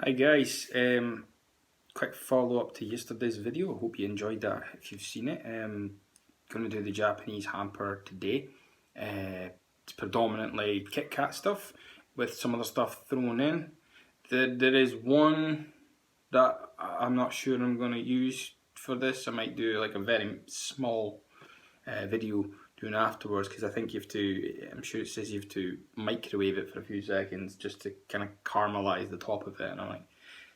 Hi guys, quick follow up to yesterday's video. I hope you enjoyed that if you've seen it. Going to do the Japanese hamper today. It's predominantly KitKat stuff with some other stuff thrown in. There is one that I'm not sure I'm going to use for this. I might do like a very small video doing afterwards, because I think you have to, I'm sure it says you have to microwave it for a few seconds just to kind of caramelize the top of it, and I'm like,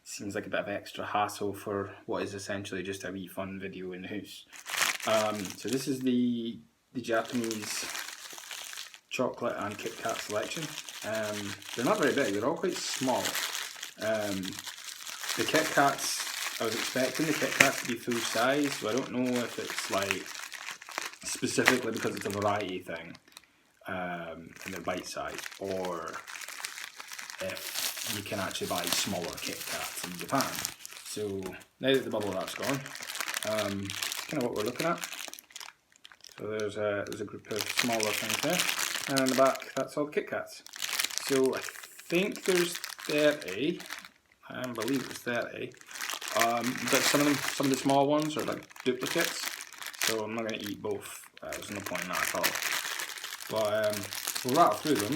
seems like a bit of extra hassle for what is essentially just a wee fun video in the house. So this is the Japanese chocolate and KitKat selection. They're not very big, they're all quite small. The KitKats, I was expecting the KitKats to be full size, so I don't know if it's like specifically because it's a variety thing and they're bite size, or if you can actually buy smaller KitKats in Japan. So now that the bubble wrap's gone, it's kind of what we're looking at. So there's a group of smaller things there, and in the back that's all the KitKats. So I think there's 30. I believe it's 30. But some of the small ones are like duplicates, so I'm not going to eat both. There's no point in that at all. But we'll rattle through them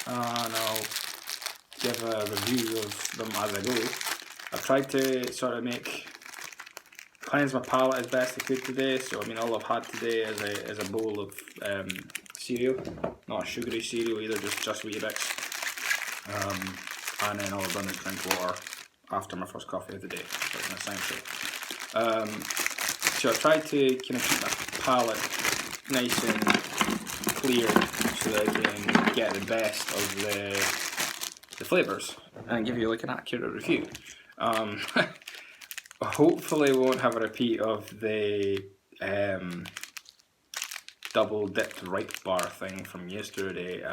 and I'll give a review of them as I go. I've tried to sort of cleanse my palate as best I could today. So I mean, all I've had today is a bowl of cereal, not a sugary cereal either, just Weetabix. And then all I've done is drink water after my first coffee of the day. So it's an essential. So I've tried to kind of keep my palate nice and clear so that I can get the best of the flavours and give you like an accurate review. Hopefully we won't have a repeat of the double dipped ripe bar thing from yesterday,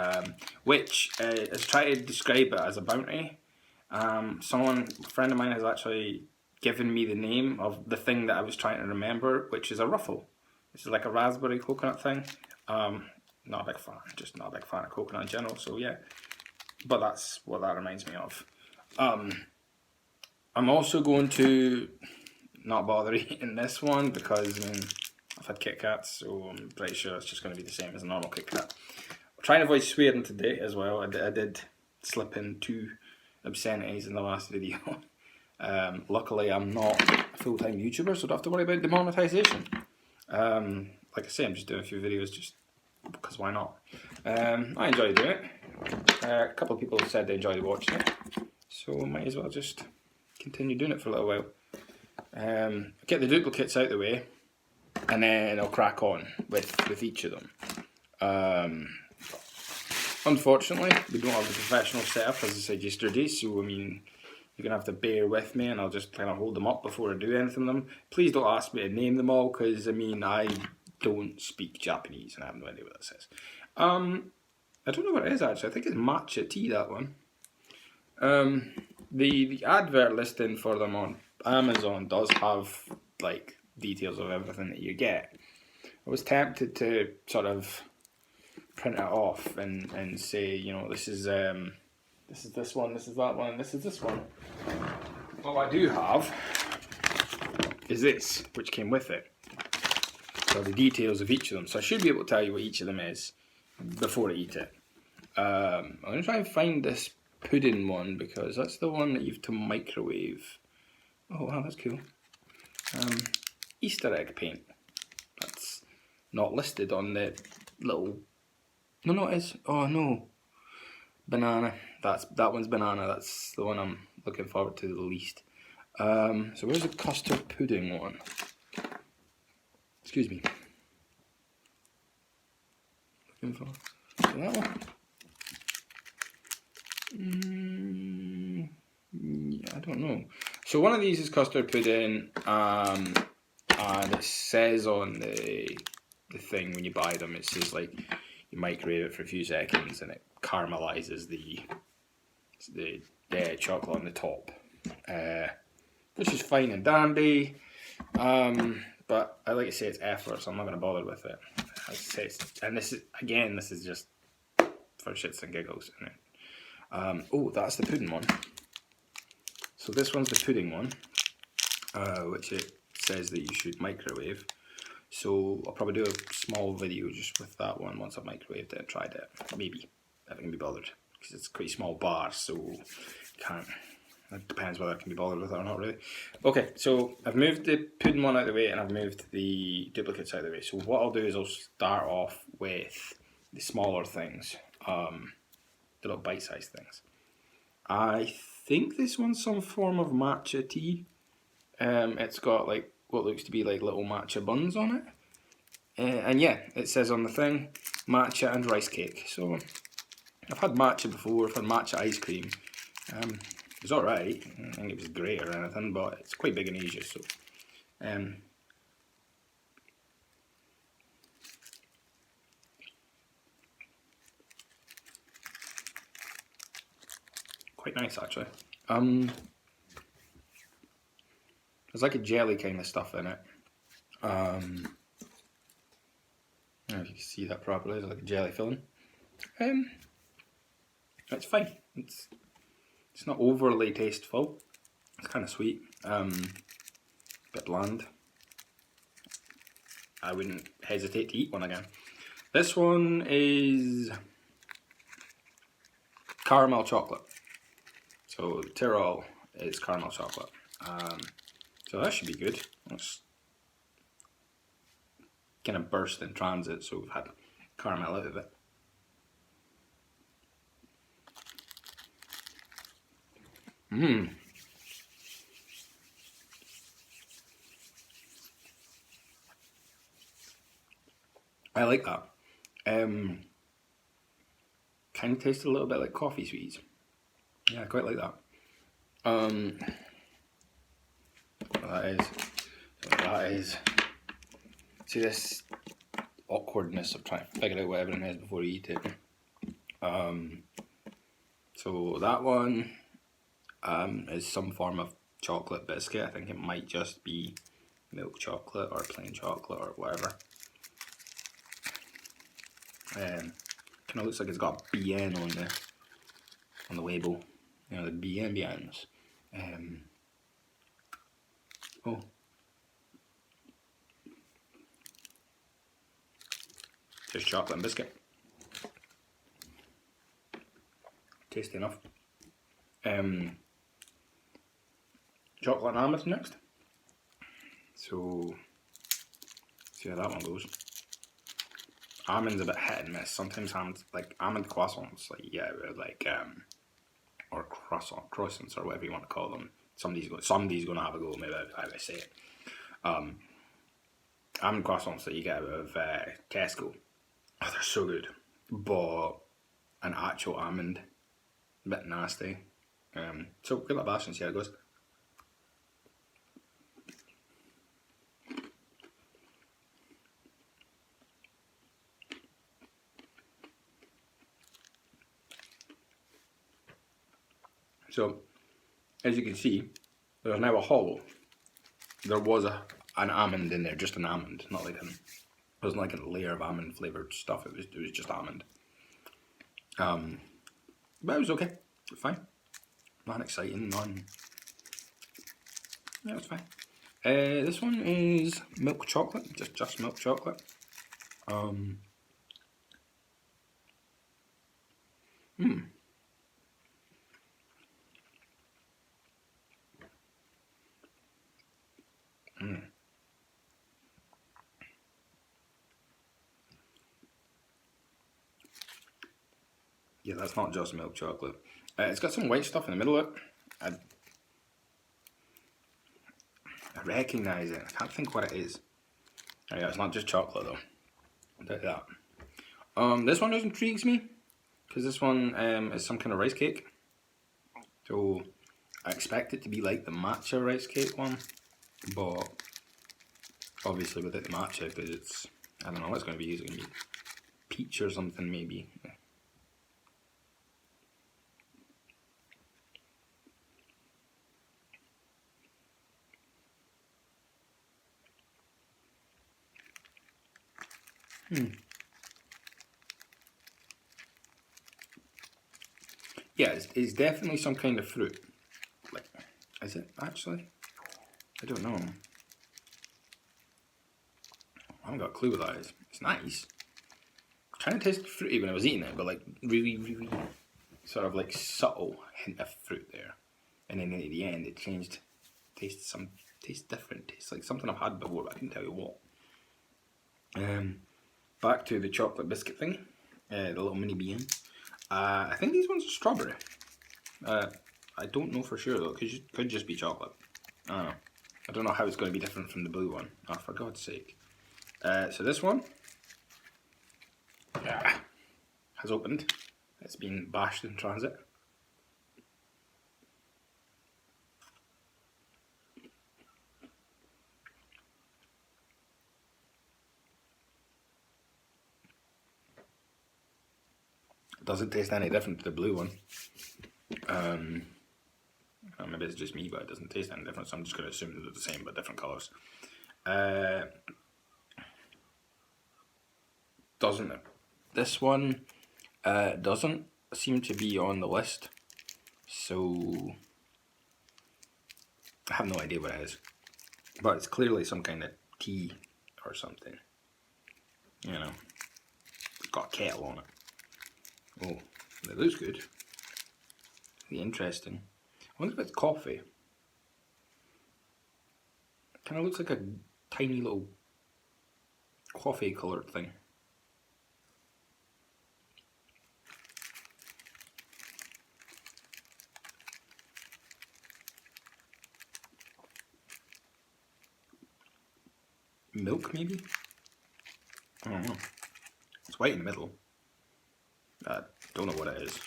which is trying to describe it as a bounty. A friend of mine has actually given me the name of the thing that I was trying to remember, which is a ruffle. This is like a raspberry coconut thing. Not a big fan, just not a big fan of coconut in general, so yeah. But that's what that reminds me of. I'm also going to not bother eating this one because, I mean, I've had KitKats, so I'm pretty sure it's just going to be the same as a normal KitKat. I'm trying to avoid swearing today as well. I did slip in 2 obscenities in the last video. Luckily I'm not a full-time YouTuber, so I don't have to worry about demonetization. Like I say, I'm just doing a few videos just because why not. I enjoy doing it. A couple of people have said they enjoyed watching it, so I might as well just continue doing it for a little while. Get the duplicates out of the way, and then I'll crack on with each of them. Unfortunately, we don't have the professional setup, as I said yesterday, so I mean, you're going to have to bear with me, and I'll just kind of hold them up before I do anything with them. Please don't ask me to name them all, because I mean, I don't speak Japanese, and I have no idea what that says. I don't know what it is actually. I think it's matcha tea, that one. The advert listing for them on Amazon does have like details of everything that you get. I was tempted to sort of print it off and say, you know, this is this one, this is that one, and this is this one. What I do have is this, which came with it. So the details of each of them. So I should be able to tell you what each of them is before I eat it. I'm going to try and find this pudding one, because that's the one that you have to microwave. Oh wow, that's cool. Easter egg paint. That's not listed on the little... No, it is. Oh no. Banana. That one's banana. That's the one I'm looking forward to the least. So where's the custard pudding one? Excuse me. Looking for that one. Yeah, I don't know. So one of these is custard pudding, and it says on the thing when you buy them, it says like you microwave it for a few seconds and it caramelizes the chocolate on the top, which is fine and dandy. But I like to say it's effort, so I'm not going to bother with it. I say and this is just for shits and giggles, isn't it? Oh, that's the pudding one. So this one's the pudding one, which it says that you should microwave. So I'll probably do a small video just with that one once I've microwaved it and tried it. Maybe, if I can be bothered, because it's quite a small bar, so can't. It depends whether I can be bothered with it or not, really. Okay, so I've moved the pudding one out of the way and I've moved the duplicates out of the way. So what I'll do is I'll start off with the smaller things, the little bite-sized things. I think this one's some form of matcha tea. It's got like what looks to be like little matcha buns on it. And yeah, it says on the thing, matcha and rice cake. So I've had matcha before, I've had matcha ice cream. It was alright, I don't think it was great or anything, but it's quite big in Asia, so quite nice actually. There's like a jelly kind of stuff in it. I don't know if you can see that properly, there's like a jelly filling. It's fine. It's not overly tasteful. It's kind of sweet, bit bland. I wouldn't hesitate to eat one again. This one is caramel chocolate. So Tyrol is caramel chocolate. So that should be good. It's kind of burst in transit, so we've had caramel out of it. I like that. Kind of tastes a little bit like coffee sweets. Yeah, I quite like that. That is. See this awkwardness of trying to figure out what everything is before you eat it. So that one is some form of chocolate biscuit. I think it might just be milk chocolate or plain chocolate or whatever. Kind of looks like it's got bien on the label. You know, the biens. Oh. Just chocolate and biscuit. Tasty enough. Chocolate and almonds next. So, see how that one goes. Almonds a bit hit and miss. Sometimes almonds, like almond croissants, like yeah, like or croissants or whatever you want to call them. Somebody's going to have a go. Maybe how I say it. Almond croissants that you get out of Tesco. Oh, they're so good, but an actual almond, a bit nasty. So give it a bash and see how it goes. So, as you can see, there's now a hollow. There was an almond in there, just an almond, not like it wasn't like a layer of almond flavoured stuff. It was just almond. But it was okay. Fine. Nothing exciting. Nothing. Yeah, it was fine. This one is milk chocolate. Just milk chocolate. Yeah, that's not just milk chocolate. It's got some white stuff in the middle of it. I recognise it. I can't think what it is. Oh, yeah, it's not just chocolate though. I'll tell you that. This one intrigues me because this one is some kind of rice cake. So I expect it to be like the matcha rice cake one, but obviously without the matcha because it's, I don't know what it's going to be. It's going to be peach or something maybe. Yeah, it's definitely some kind of fruit. Like, Is it actually? I don't know. I haven't got a clue what that is. It's nice. Kind of tasted fruity when I was eating it, but like really, really sort of like subtle hint of fruit there. And then at the end it changed, tastes different. Tastes like something I've had before, but I couldn't tell you what. Back to the chocolate biscuit thing, the little mini bean. I think these ones are strawberry. I don't know for sure though, because it could just be chocolate. I don't know. I don't know how it's going to be different from the blue one. Oh, for God's sake. So this one has opened. It's been bashed in transit. It doesn't taste any different to the blue one. Maybe it's just me, but it doesn't taste any different, so I'm just going to assume that they're the same but different colours. Doesn't it? This one doesn't seem to be on the list, so I have no idea what it is. But it's clearly some kind of tea or something. You know, it's got a kettle on it. Oh, it looks good. Really interesting. I wonder if it's coffee. Kind of looks like a tiny little coffee coloured thing. Milk, maybe? I don't know. It's white in the middle. I don't know what it is.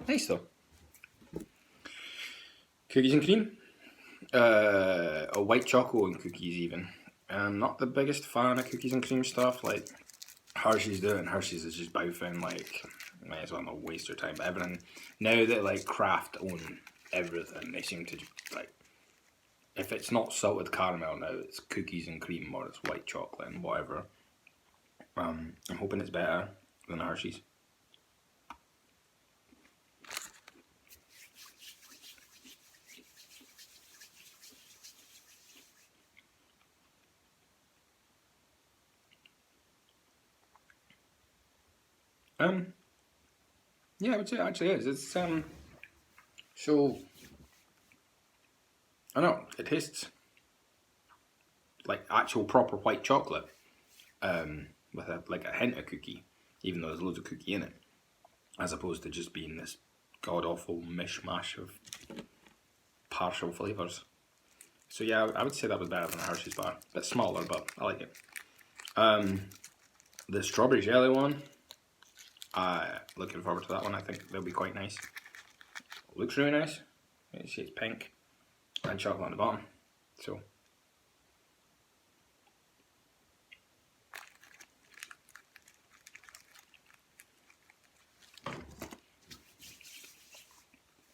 Nice though. Cookies and cream. A white chocolate and cookies even. I'm not the biggest fan of cookies and cream stuff. Like Hershey's do it, and Hershey's is just bouffing. Like, might as well not waste your time. But everything now that like Kraft own everything, they seem to like, if it's not salted caramel now, it's cookies and cream or it's white chocolate and whatever. I'm hoping it's better than Hershey's. Yeah, I would say it actually is. It's so I don't know, it tastes like actual proper white chocolate, with like a hint of cookie, even though there's loads of cookie in it, as opposed to just being this god awful mishmash of partial flavours. So yeah, I would say that was better than a Hershey's bar. A bit smaller, but I like it. The strawberry jelly one, looking forward to that one. I think they'll be quite nice. Looks really nice. You see it's pink and chocolate on the bottom. So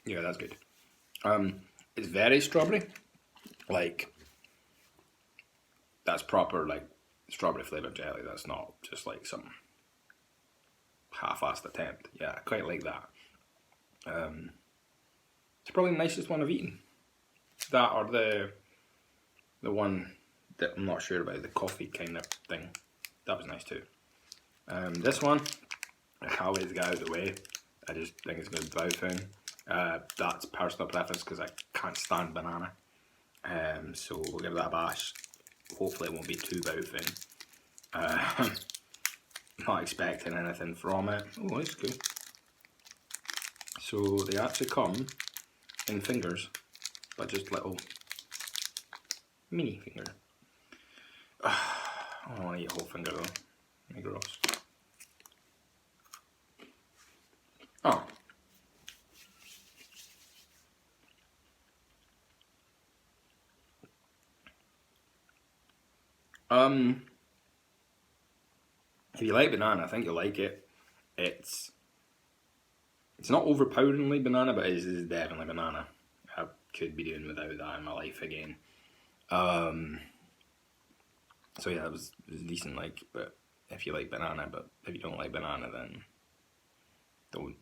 yeah, that's good. It's very strawberry. Like, that's proper like strawberry flavoured jelly. That's not just like some half-assed attempt. Yeah, I quite like that. It's probably the nicest one I've eaten. That or the one that I'm not sure about, the coffee kind of thing. That was nice too. This one, I can't wait to get out of the way. I just think it's going to be bouffing. That's personal preference because I can't stand banana. So we'll give that a bash. Hopefully it won't be too bouffing. Not expecting anything from it. Oh, that's cool. So they actually come in fingers, but just little mini finger. I don't want to eat a whole finger though. Maybe gross. Oh. If you like banana, I think you'll like it. It's not overpoweringly banana, but it is definitely banana. I could be doing without that in my life again. So yeah, it was decent, like, but if you like banana, but if you don't like banana, then don't.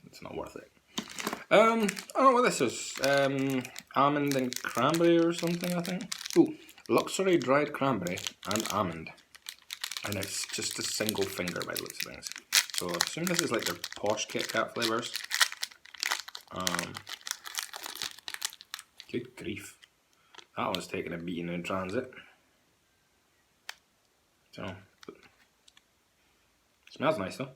It's not worth it. I don't know what this is. Almond and cranberry or something, I think. Ooh, luxury dried cranberry and almond. And it's just a single finger by the looks of things. So I assume this is like their posh KitKat flavours. Good grief. That one's taking a beating in transit. So, smells nice though.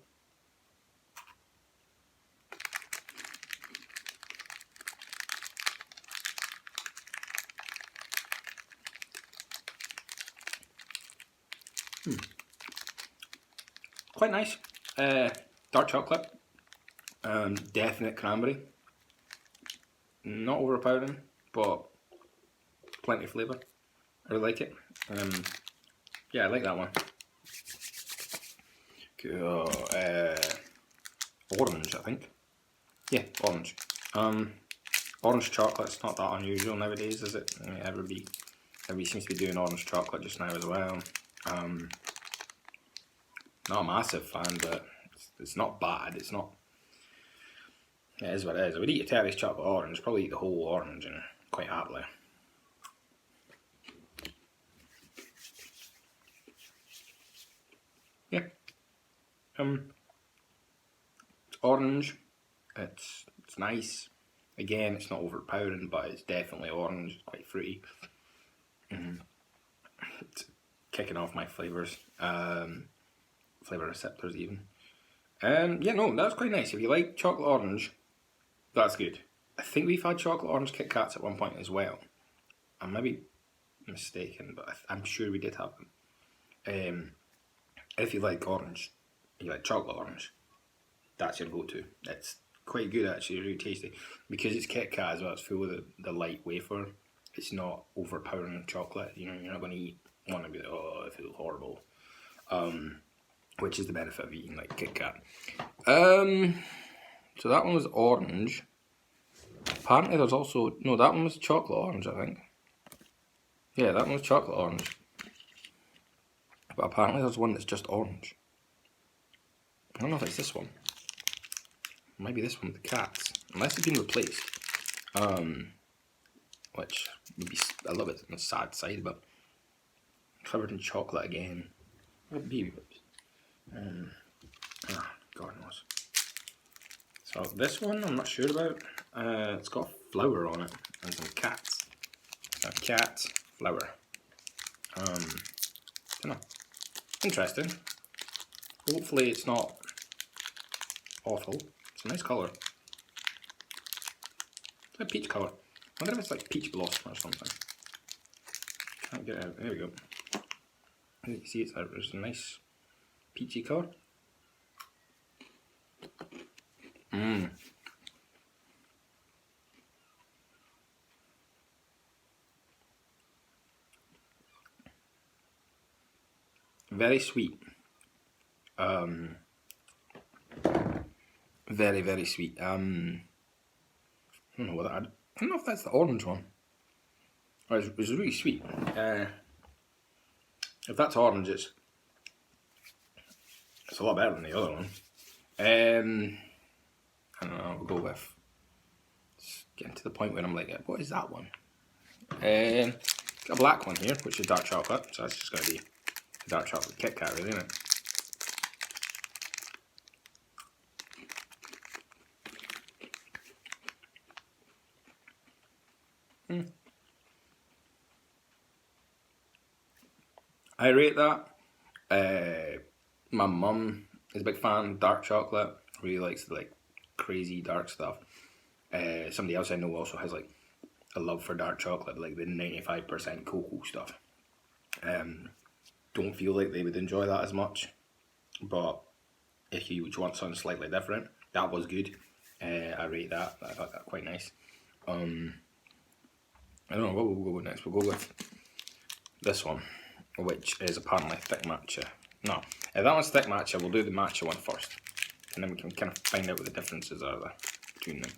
Quite nice. Dark chocolate. Definite cranberry. Not overpowering, but plenty of flavour. I really like it. Yeah, I like that one. Cool. Orange, I think. Yeah, orange. Orange chocolate's not that unusual nowadays, is it? I mean, everybody seems to be doing orange chocolate just now as well. Not a massive fan, but it's not bad. It's not. It is what it is. I would eat a Terry's chocolate orange, probably eat the whole orange, and quite happily. Yeah. It's orange. It's nice. Again, it's not overpowering, but it's definitely orange. It's quite fruity. It's kicking off my flavours. Flavour receptors even. Yeah, no, that's quite nice. If you like chocolate orange, that's good. I think we've had chocolate orange KitKats at one point as well. I might be mistaken, but I'm sure we did have them. If you like orange, you like chocolate orange, that's your go-to. It's quite good actually, really tasty. Because it's KitKat as well, it's full of the light wafer. It's not overpowering chocolate, you know, you're not going to eat one and be like, oh, it feels horrible. Which is the benefit of eating like KitKat. So that one was orange. Apparently there's also, no, that one was chocolate orange, I think. Yeah, that one was chocolate orange. But apparently there's one that's just orange. I don't know if it's this one. It might be this one with the cats. Unless it's been replaced. Which would be a little bit on the sad side, but covered in chocolate again. What be? God knows. So this one I'm not sure about. It's got a flower on it and some cats. A cat flower. Don't know. Interesting. Hopefully it's not awful. It's a nice colour. It's a peach colour. I wonder if it's like peach blossom or something. Can't get it out. There we go. You can see it's a nice peachy colour. Very sweet. Very, very sweet. I don't know what I don't know if that's the orange one. Oh, it's really sweet. If that's orange, it's a lot better than the other one. I don't know. We'll go with. It's getting to the point where I'm like, what is that one? Got a black one here, which is dark chocolate. So that's just going to be a dark chocolate KitKat, really, isn't it? I rate that. My mum is a big fan of dark chocolate. Really likes the like crazy dark stuff. Somebody else I know also has like a love for dark chocolate, like the 95% cocoa stuff. Don't feel like they would enjoy that as much, but if you want something slightly different, that was good. I rate that. I thought that quite nice. I don't know what we'll go with next. We'll go with this one, which is apparently thick matcha. No, if that one's thick matcha, we'll do the matcha one first, and then we can kind of find out what the differences are there between them.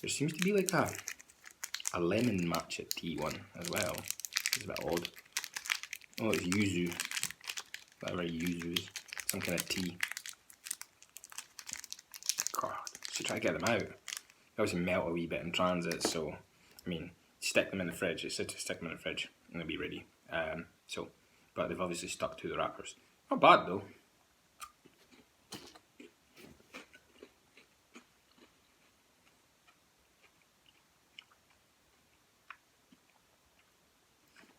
There seems to be like a lemon matcha tea one as well. It's a bit odd. Oh, it's yuzu. Whatever yuzu is. Some kind of tea. God, should try to get them out. obviously melt a wee bit in transit, so I mean, stick them in the fridge. It said to stick them in the fridge and they'll be ready. But they've obviously stuck to the wrappers. Not bad though.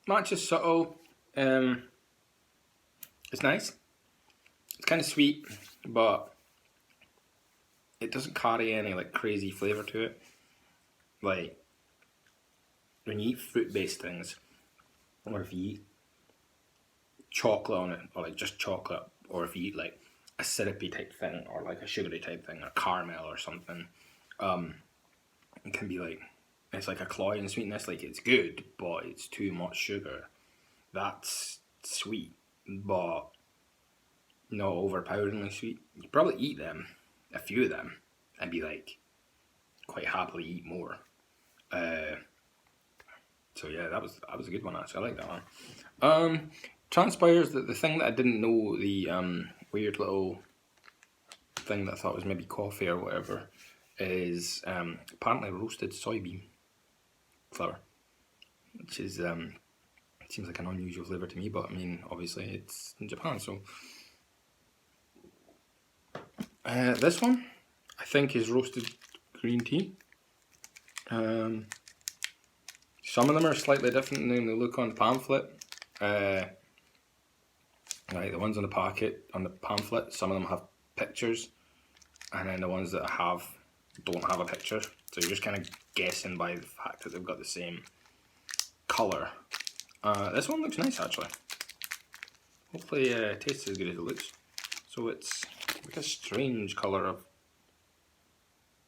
Matcha's subtle. It's nice. It's kind of sweet, but it doesn't carry any like crazy flavour to it. Like when you eat fruit-based things, or if you eat chocolate on it, or like just chocolate, or if you eat like a syrupy type thing, or like a sugary type thing, or caramel or something, it can be like, it's like a cloying sweetness. Like it's good, but it's too much sugar. That's sweet, but not overpoweringly sweet. You probably eat them, a few of them, and be like, quite happily eat more. So yeah, that was a good one actually. I like that one. Transpires that the thing that I didn't know, the weird little thing that I thought was maybe coffee or whatever, is apparently roasted soybean flour, which is seems like an unusual flavour to me, but I mean obviously it's in Japan, so. This one I think is roasted green tea. Some of them are slightly different than they look on the pamphlet. Right, the ones on the packet, on the pamphlet, some of them have pictures, and then the ones that I have don't have a picture. So you're just kind of guessing by the fact that they've got the same colour. This one looks nice actually. Hopefully it tastes as good as it looks. So it's like a strange colour of,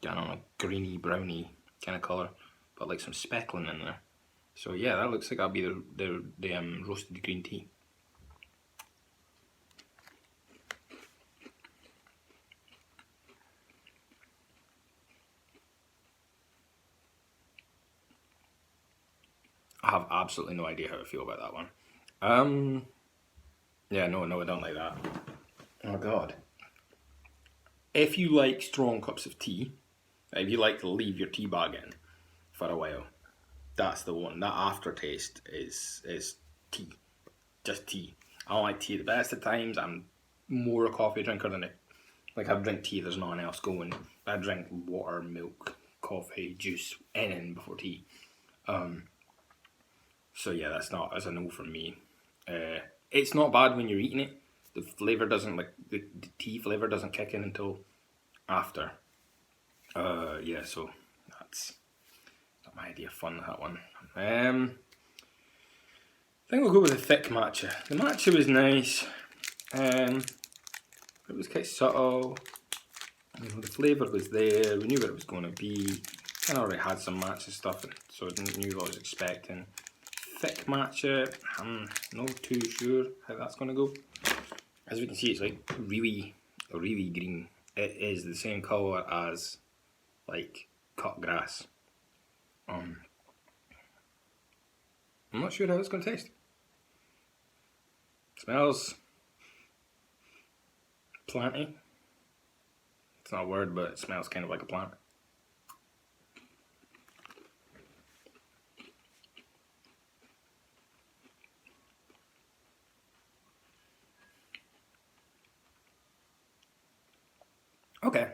I don't know, greeny, browny kind of colour, but like some speckling in there. So yeah, that looks like that'll be the roasted green tea. I have absolutely no idea how I feel about that one. Yeah, no, I don't like that. Oh god. If you like strong cups of tea, if you like to leave your tea bag in for a while, that's the one. That aftertaste is tea. Just tea. I don't like tea at the best of times. I'm more a coffee drinker than I drink tea if there's nothing else going. I drink water, milk, coffee, juice, anything before tea. So yeah, that's a no from me. It's not bad when you're eating it. The flavour doesn't, like the tea flavour doesn't kick in until after. Yeah, so that's not my idea of fun, that one. I think we'll go with the thick matcha. The matcha was nice. It was quite subtle. You know, the flavour was there. We knew what it was going to be. Kind of already had some matcha stuff, so I knew what I was expecting. Thick matcha, I'm not too sure how that's going to go. As we can see, it's like really green. It is the same colour as like cut grass. I'm not sure how it's going to taste. Smells planty. It's not a word, but it smells kind of like a plant. Okay.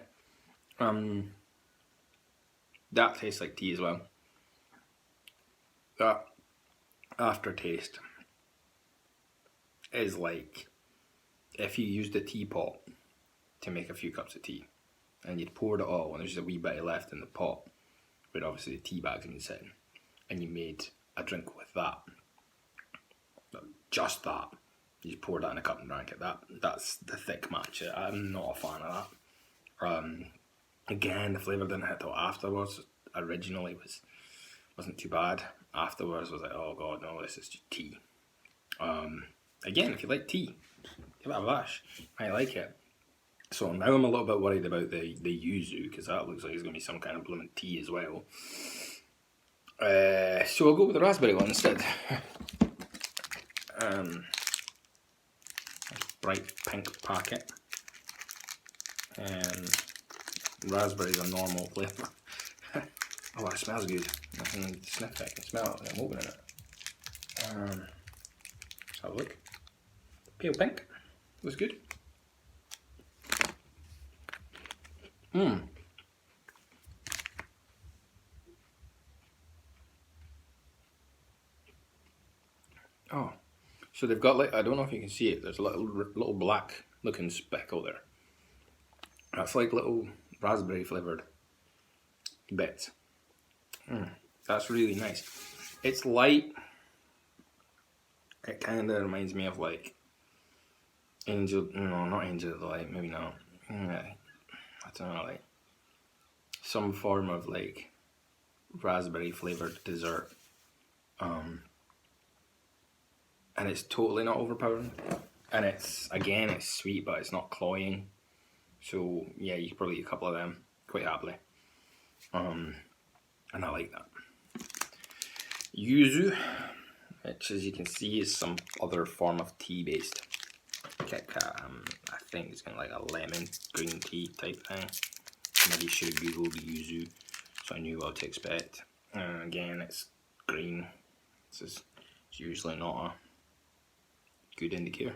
That tastes like tea as well. That aftertaste is like if you used a teapot to make a few cups of tea and you'd poured it all and there's just a wee bit left in the pot where obviously the tea bag's been sitting, and you made a drink with that. Just that. You just poured that in a cup and drank it. That's the thick matcha. I'm not a fan of that. Again, the flavour didn't hit till afterwards. Originally wasn't too bad. Afterwards was like, oh god, no, this is just tea. Again, if you like tea, give it a bash. I like it. So now I'm a little bit worried about the yuzu, because that looks like it's going to be some kind of blooming tea as well. So I'll go with the raspberry one instead. Bright pink packet. Raspberry's a normal flavour. Oh, it smells good. I can sniff it, I can smell it when I'm opening it. Let's have a look. Pale pink. Looks good. Oh, so they've got like, I don't know if you can see it, there's a little black looking speckle there. That's like little raspberry flavoured bits. That's really nice. It's light. It kind of reminds me of like not Angel of the Light, maybe not. I don't know, like some form of like raspberry flavoured dessert. And it's totally not overpowering. And it's sweet, but it's not cloying. So yeah, you could probably eat a couple of them quite happily. And I like that. Yuzu, which as you can see is some other form of tea-based KitKat. I think it's kind of like a lemon green tea type thing. Maybe should have googled yuzu, so I knew what to expect. Again, it's green. It's usually not a good indicator.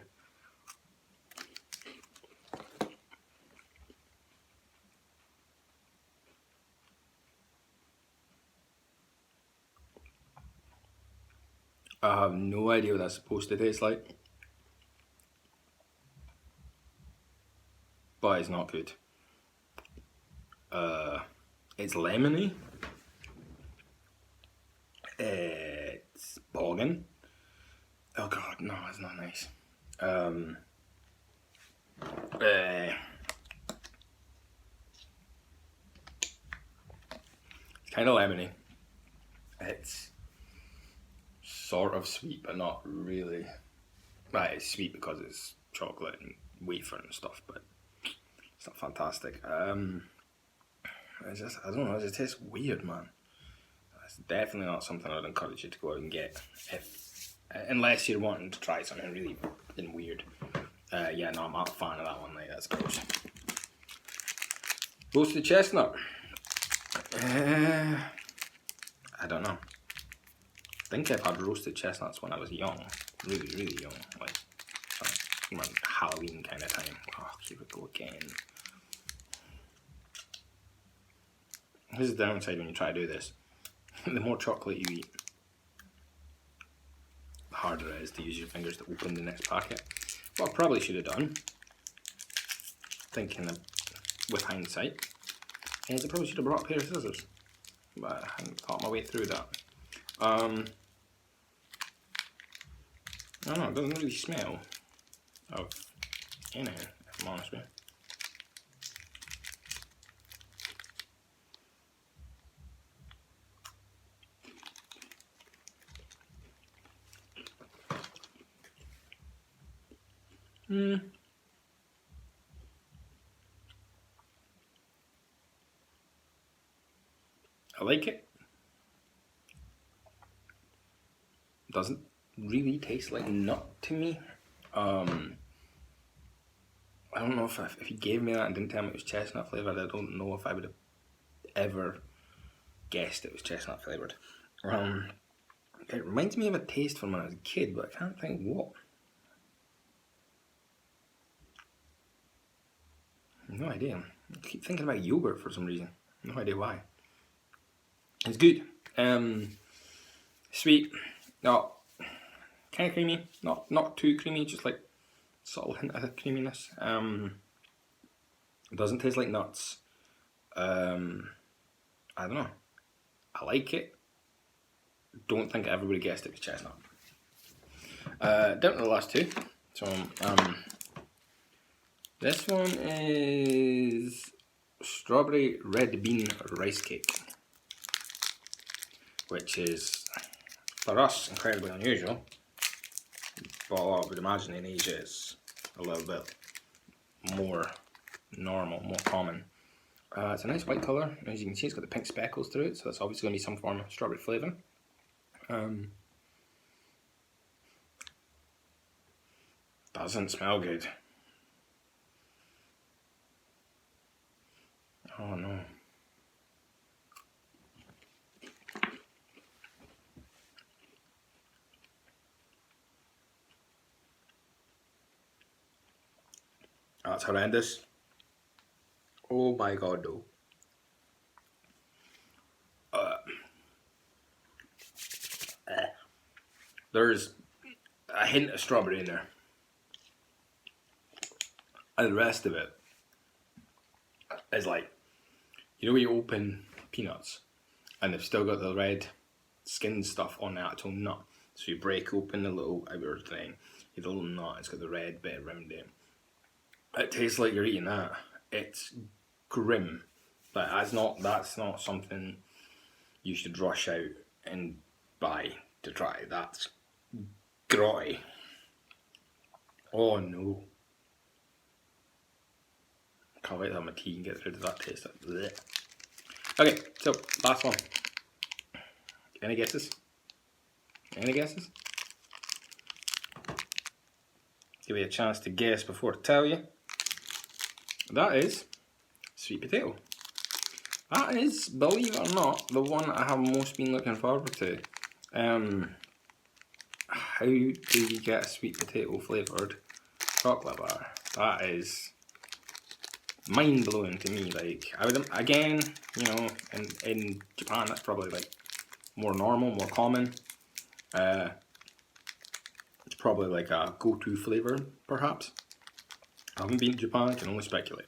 I have no idea what that's supposed to taste like, but it's not good. It's lemony. It's boggin. Oh god, no, it's not nice. It's kind of lemony. It's sort of sweet, but not really. Right, it's sweet because it's chocolate and wafer and stuff, but it's not fantastic. It's just, I don't know, it just tastes weird, man. It's definitely not something I'd encourage you to go out and get, unless you're wanting to try something really weird. Yeah, no, I'm not a fan of that one, like, that's gross. Roasted chestnut. I don't know. I think I've had roasted chestnuts when I was young, really young, like around Halloween kind of time. Oh, here we go again. This is the downside when you try to do this. The more chocolate you eat, the harder it is to use your fingers to open the next packet. What I probably should have done, thinking with hindsight, is I probably should have brought a pair of scissors, but I hadn't thought my way through that. I don't know, it doesn't really smell of anything, if I'm honest with you. I like it. Doesn't really taste like nut to me. I don't know if you gave me that and didn't tell me it was chestnut flavoured, I don't know if I would have ever guessed it was chestnut flavoured. It reminds me of a taste from when I was a kid, but I can't think what. No idea. I keep thinking about yogurt for some reason. No idea why. It's good. Sweet. No, kind of creamy. Not too creamy. Just like subtle hint of creaminess. It doesn't taste like nuts. I don't know. I like it. Don't think everybody guessed it was chestnut. Down to the last two. So this one is strawberry red bean rice cake, which is for us incredibly unusual, but I would imagine in Asia it's a little bit more normal, more common. It's a nice white colour. As you can see, it's got the pink speckles through it, so that's obviously going to be some form of strawberry flavour. Doesn't smell good. Oh no. That's horrendous. Oh my god, no. There's a hint of strawberry in there. And the rest of it is like, you know when you open peanuts and they've still got the red skin stuff on the actual nut. So you break open the little outer thing, you get the little nut, it's got the red bit around it. It tastes like you're eating that. It's grim. But that's not something you should rush out and buy to try. That's grotty. Oh no. Can't wait to have my tea and get rid of that taste. Blech. Okay, so last one. Any guesses? Any guesses? Give you a chance to guess before I tell you. That is sweet potato. That is, believe it or not, the one I have most been looking forward to. How do you get a sweet potato flavoured chocolate bar? That is mind blowing to me. Like, I would, again, you know, in Japan that's probably like more normal, more common. It's probably like a go-to flavour, perhaps. I haven't been to Japan, I can only speculate.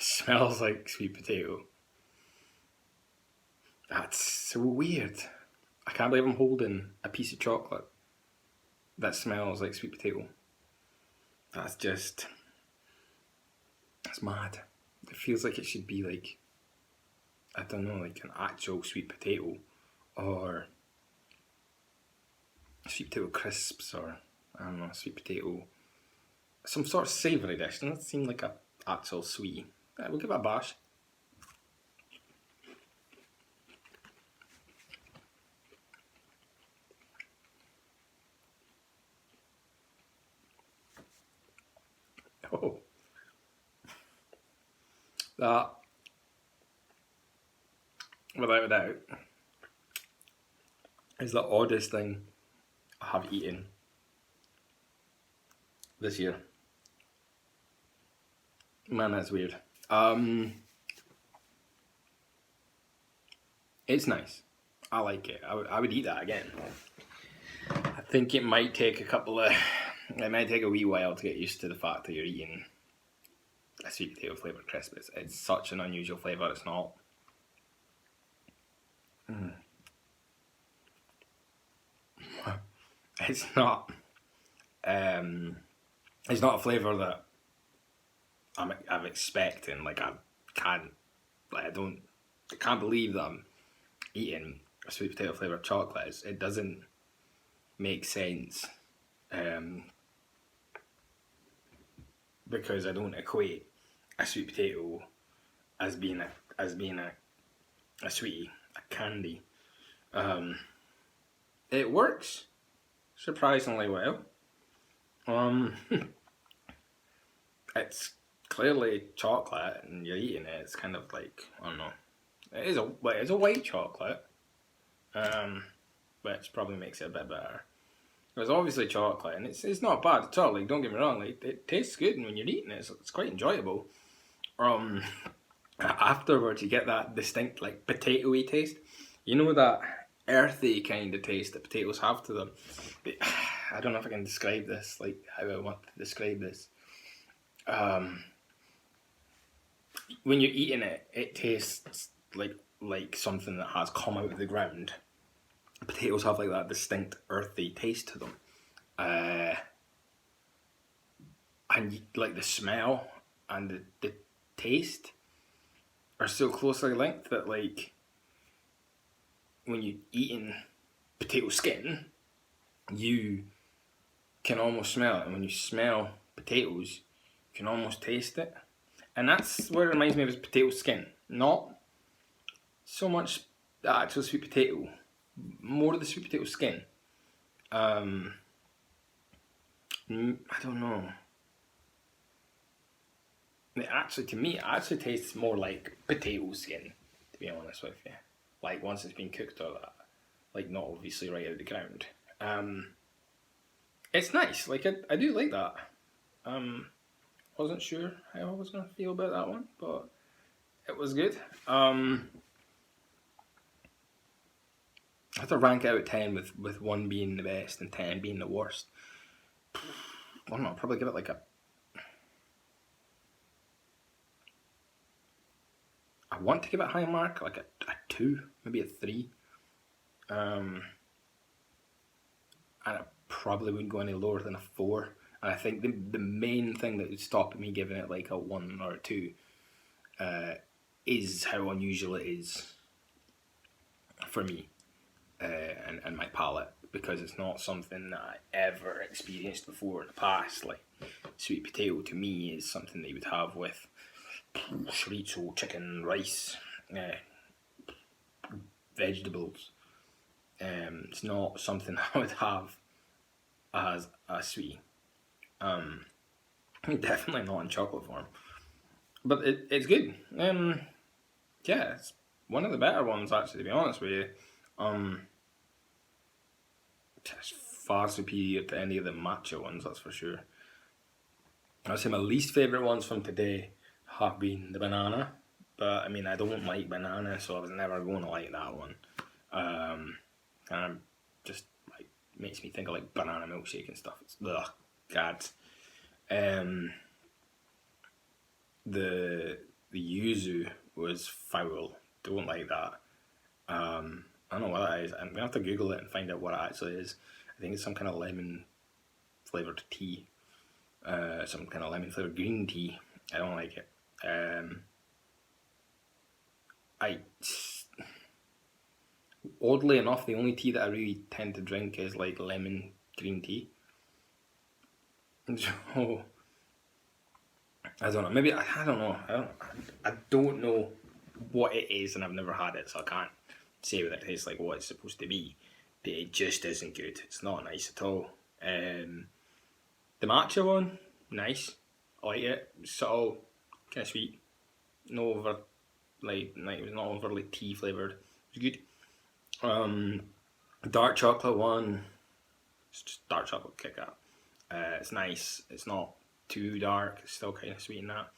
Smells like sweet potato. That's so weird. I can't believe I'm holding a piece of chocolate that smells like sweet potato. That's mad. It feels like it should be like, I don't know, like an actual sweet potato or sweet potato crisps, or I don't know, sweet potato, some sort of savoury dish. Doesn't it seem like a actual sweetie? We'll give it a bash. Oh, that, without a doubt, is the oddest thing I have eaten this year. Man, that's weird. It's nice. I like it. I would eat that again. I think it might take it might take a wee while to get used to the fact that you're eating a sweet potato flavoured crisp. It's such an unusual flavour, it's not. It's not. It's not a flavour that I'm expecting. Like I can't believe that I'm eating a sweet potato flavoured chocolate. It doesn't make sense. Because I don't equate a sweet potato as being a sweetie, a candy. It works surprisingly well. It's clearly chocolate, and you're eating it. It's kind of like, I don't know. It's a white chocolate, which probably makes it a bit better. It's obviously chocolate, and it's not bad at all. Like, don't get me wrong. Like, it tastes good, and when you're eating it, it's quite enjoyable. Afterwards, you get that distinct like potatoey taste. You know, that earthy kind of taste that potatoes have to them. I don't know if I can describe this. Like, how I want to describe this. When you're eating it, it tastes like something that has come out of the ground. Potatoes have like that distinct earthy taste to them, and like the smell and the taste are so closely linked that like when you're eating potato skin, you can almost smell it, and when you smell potatoes, you can almost taste it, and that's what it reminds me of, is potato skin, not so much the actual sweet potato. More of the sweet potato skin. I don't know. To me, it actually tastes more like potato skin, to be honest with you. Like, once it's been cooked or that. Like, not obviously right out of the ground. It's nice. Like I do like that. Wasn't sure how I was gonna feel about that one, but it was good. I have to rank it out of 10 with 1 being the best and 10 being the worst. I don't know, I'll probably give it like I want to give it a high mark, like a 2, maybe a 3. And I probably wouldn't go any lower than a 4. And I think the main thing that would stop me giving it like a 1 or a 2 is how unusual it is for me and my palate, because it's not something that I ever experienced before in the past. Like, sweet potato to me is something that you would have with chorizo, chicken, rice, vegetables. It's not something I would have as a sweet. Definitely not in chocolate form, but it's good. Yeah, it's one of the better ones, actually, to be honest with you. It's far superior to any of the matcha ones, that's for sure. I'd say my least favourite ones from today have been the banana, but I mean, I don't like banana, so I was never going to like that one. And just like makes me think of like banana milkshake and stuff. It's God. The yuzu was foul. Don't like that. I don't know what that is. I'm gonna have to Google it and find out what it actually is. I think it's some kind of lemon flavored tea. Some kind of lemon flavored green tea. I don't like it. Oddly enough, the only tea that I really tend to drink is like lemon green tea. So I don't know. Maybe I don't know. I don't know what it is, and I've never had it, so I can't say whether it tastes like what it's supposed to be. But it just isn't good. It's not nice at all. The matcha one, nice. I like it. Subtle, kind of sweet. No over like it was not overly tea flavored. It was good. Dark chocolate one. It's just dark chocolate KitKat. It's nice. It's not too dark. It's still kind of sweet in that.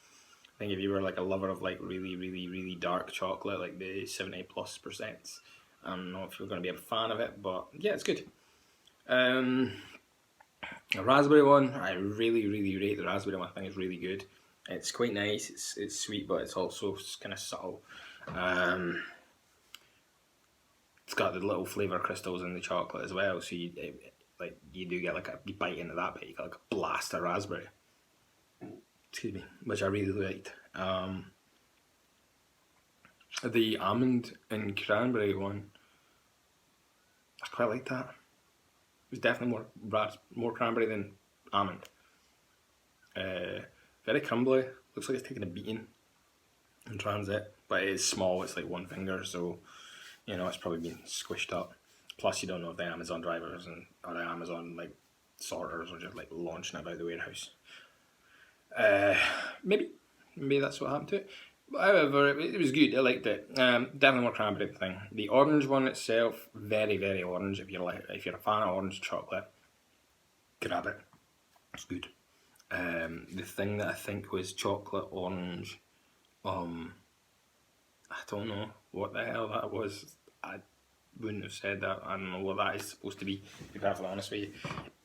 I think if you were like a lover of like really, really, really dark chocolate, like the 70+%, I don't know if you're going to be a fan of it, but yeah, it's good. A raspberry one, I really, really rate the raspberry one. I think it's really good. It's quite nice. It's sweet, but it's also kind of subtle. It's got the little flavour crystals in the chocolate as well, so you do get like you bite into that, but you get like a blast of raspberry. Excuse me, which I really liked. The almond and cranberry one, I quite like that. It was definitely more cranberry than almond. Very crumbly. Looks like it's taking a beating in transit, but it is small. It's like one finger, so you know it's probably been squished up. Plus, you don't know if the Amazon drivers or the Amazon like sorters are just like launching about the warehouse. Maybe that's what happened to it. But however, it was good. I liked it. Definitely more cranberry thing. The orange one itself, very, very orange. If you're a fan of orange chocolate, grab it. It's good. The thing that I think was chocolate orange, I don't know what the hell that was. I wouldn't have said that. I don't know what that is supposed to be. To be perfectly honest with you,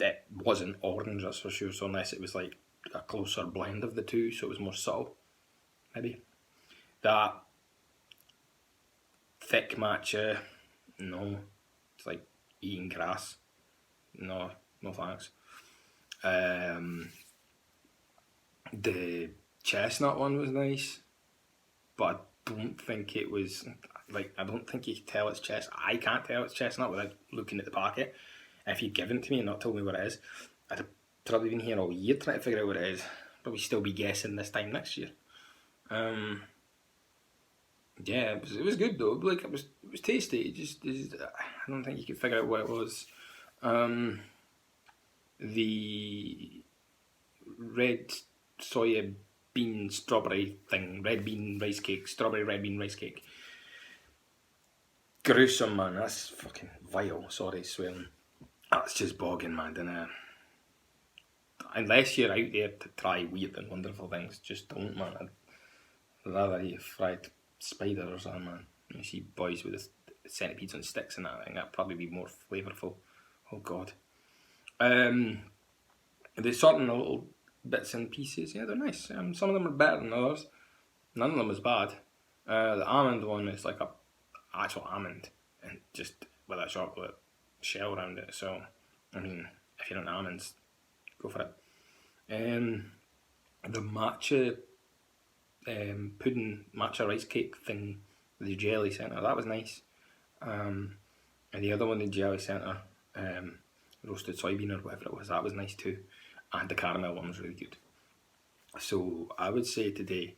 it wasn't orange, that's for sure. So unless it was like a closer blend of the two, so it was more subtle, maybe. That thick matcha, no. It's like eating grass. No thanks. The chestnut one was nice, but I don't think it was like, I don't think you can tell it's chestnut. I can't tell it's chestnut without looking at the packet. And if you'd given it to me and not told me what it is, I'd have probably been here all year trying to figure out what it is. Probably still be guessing this time next year. Yeah, it was good though. Like it was tasty. It just I don't think you could figure out what it was. The red soya bean strawberry thing, red bean rice cake, strawberry red bean rice cake. Gruesome, man. That's fucking vile. Sorry, swearing. That's just bogging, man, isn't it? Unless you're out there to try weird and wonderful things, just don't, man. I'd rather eat a fried spider or something, man. You see boys with centipedes on sticks and that, I think that'd probably be more flavourful. Oh god. They sort in the little bits and pieces, yeah, they're nice. Some of them are better than others. None of them is bad. The almond one is like a actual almond and just with a chocolate shell around it. So, I mean, if you're into almonds, go for it. The matcha pudding, matcha rice cake thing, the jelly centre, that was nice. And the other one, the jelly centre, roasted soybean or whatever it was, that was nice too. And the caramel one was really good. So I would say today,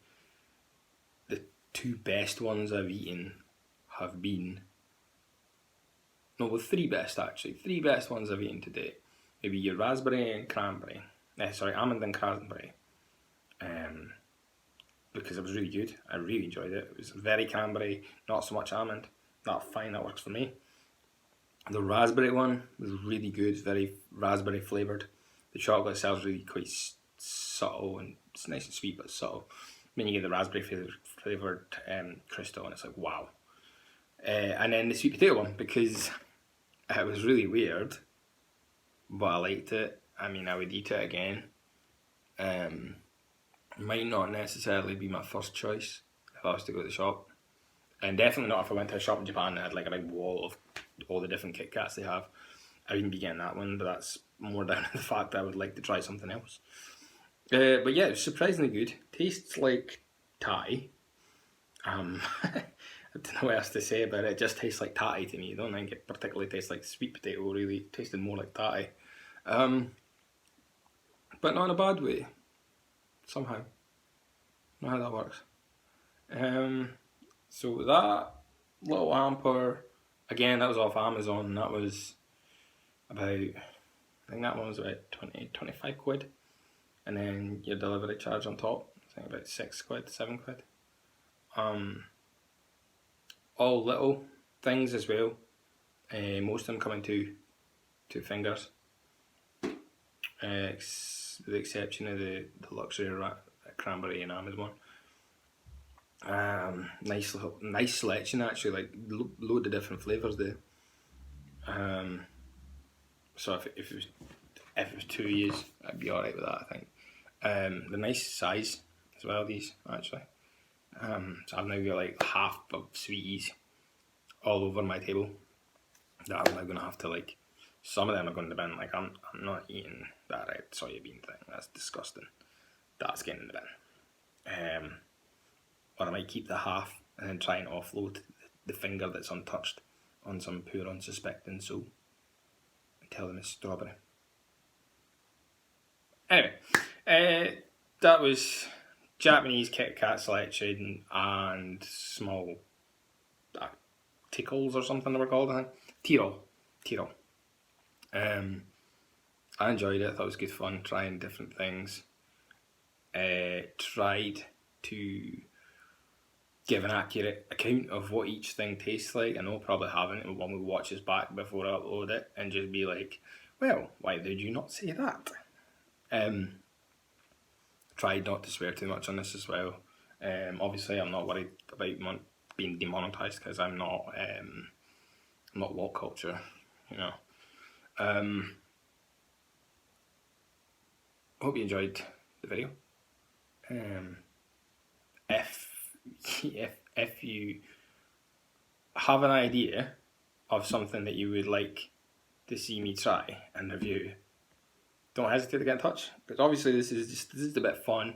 the two best ones I've eaten have been, no, well, three best actually. Three best ones I've eaten today. Maybe your raspberry and cranberry. Almond and cranberry. Because it was really good. I really enjoyed it. It was very cranberry, not so much almond. That's fine, that works for me. The raspberry one was really good, very raspberry flavoured. The chocolate itself is really quite subtle and it's nice and sweet but subtle. Then you get the raspberry flavoured crystal and it's like wow. And then the sweet potato one, because it was really weird, but I liked it. I mean, I would eat it again. Might not necessarily be my first choice if I was to go to the shop. And definitely not if I went to a shop in Japan and had like a big wall of all the different KitKats they have. I wouldn't be getting that one, but that's more down to the fact that I would like to try something else. But yeah, it's surprisingly good. Tastes like Thai. I don't know what else to say about it. It just tastes like Thai to me. I don't think it particularly tastes like sweet potato, really. It tasted more like Thai. But not in a bad way. Somehow. Not how that works. So that little hamper, again, that was off Amazon. That was about, I think that one was about 25 quid. And then your delivery charge on top, I think about 6 quid, 7 quid. All little things as well. Most of them come in two fingers. With the exception of the luxury cranberry and almond one. Nice selection actually, like load of different flavours there. So if it was 2 years, I'd be alright with that, I think. The nice size as well, these actually. So I've now got like half of sweeties all over my table that I'm now going to have to like, some of them are going to the bin. Like I'm not eating that red soybean thing, that's disgusting. That's getting in the bin. Or I might keep the half and then try and offload the finger that's untouched on some poor unsuspecting soul and tell them it's strawberry. Anyway, that was Japanese KitKat selection and small tickles or something they were called, I think. Tiro. I enjoyed it, I thought it was good fun trying different things. Tried to give an accurate account of what each thing tastes like. I know I probably haven't when we watch this back before I upload it and just be like, well, why did you not say that? Tried not to swear too much on this as well. Obviously I'm not worried about being demonetised because I'm not woke culture, you know. Hope you enjoyed the video. If you have an idea of something that you would like to see me try and review, don't hesitate to get in touch, because obviously this is a bit fun.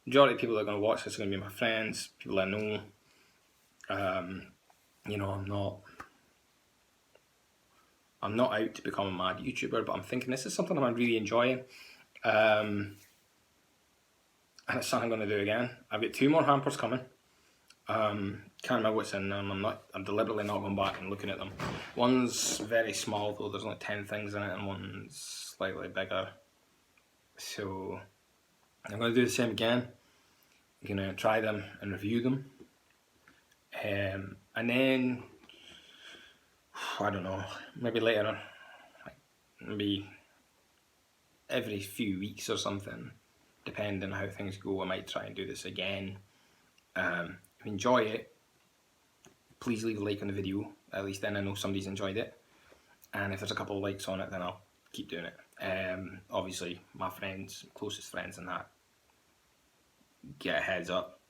Majority of people that are going to watch this are going to be my friends, people I know. You know, I'm not out to become a mad YouTuber, but I'm thinking this is something I'm really enjoying. And it's something I'm going to do again. I've got 2 more hampers coming. Can't remember what's in them. I'm deliberately not going back and looking at them. One's very small though, there's only 10 things in it, and one's slightly bigger. So I'm going to do the same again. I'm going to try them and review them. And then, I don't know, maybe later on, like maybe every few weeks or something, depending on how things go. I might try and do this again. If you enjoy it, please leave a like on the video. At least then I know somebody's enjoyed it. And if there's a couple of likes on it, then I'll keep doing it. Obviously, my friends, closest friends and that, get a heads up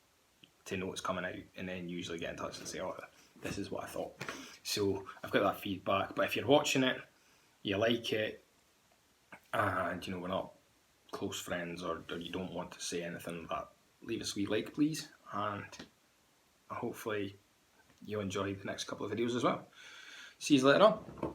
to know it's coming out, and then usually get in touch and say, oh, this is what I thought. So I've got that feedback. But if you're watching it, you like it, and we're not close friends, or you don't want to say anything, but leave a sweet like, please, and hopefully you enjoy the next couple of videos as well. See you later on.